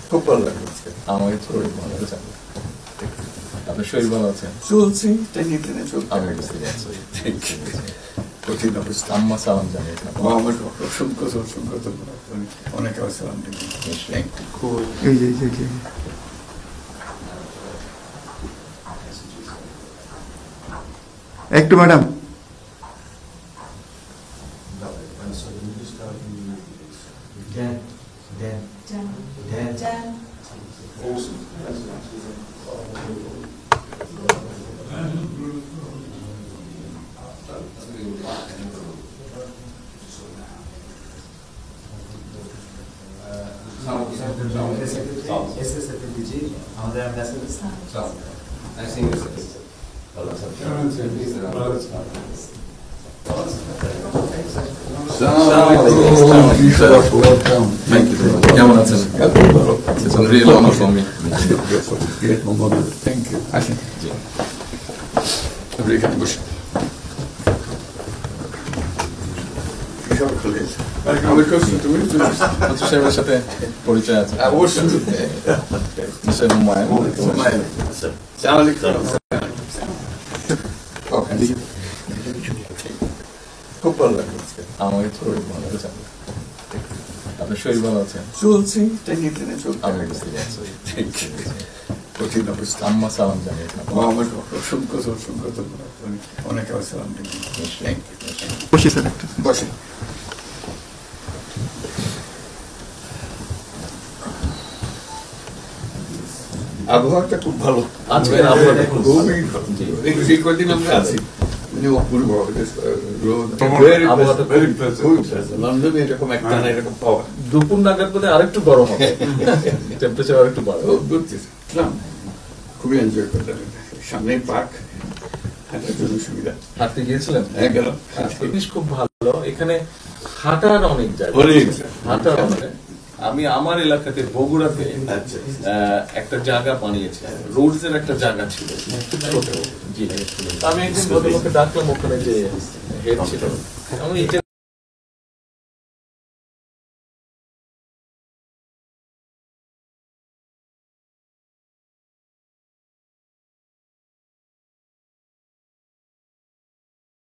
খুব ভালো লাগলো। আমাকে শরীর ভালো আছে, আপনার শরীর ভালো আছে? চলছে টেনে টেনে চলছে। আমি বুঝতে পারছি। কঠিন অবস্থা। আম্মা সালাম জানিয়ে আমার অসংখ্য অনেক সালাম দিন। একটু ম্যাডাম আমাদের অ্যাম্বাসেডর কেমন আছেন? Real honour for me. Thank you. আসেন আপনি এখানে বসে। সাহেবের সাথে পরিচয় আছে অবশ্যই। খুব ভালো লাগলো। আমাকে শরীর ভালো আছে, আপনার শরীর ভালো আছে? চলছে টেনে টেনে চলছে। আমি বুঝতে পারছি। কঠিন অবস্থা। আম্মা সালাম জানিয়ে আমার অসংখ্য অনেক সালাম দিন। বসি স্যার একটু বসে। আবহাওয়াটা খুব ভালো। আজকের আবহাওয়াটা খুব ভালো। খুবই ভালো। এই কদিন আমরা আছি অপূর্ব লন্ডনে এরকম একটা না এরকম পাওয়া। দুপুর নাগাদ বোধহয় আরেকটু গরম হবে, টেম্পারেচার আরেকটু বাড়বে। খুবই এনজয় করলাম। সামনে পার্ক, হাঁটার জন্য সুবিধা। হাঁটতে গিয়েছিলেন? হ্যাঁ গেলাম। জিনিস খুব ভালো, এখানে হাঁটার অনেক জায়গা, হাঁটার অনেক। আমি আমার এলাকাতে বগুড়াতে একটা জায়গা বানিয়েছি, রোডস এর একটা জায়গা ছিল ছোট। জি, আমি একদিন ভদ্রলোককে ডাকলাম, ওখানে যে হেড ছিল, আমি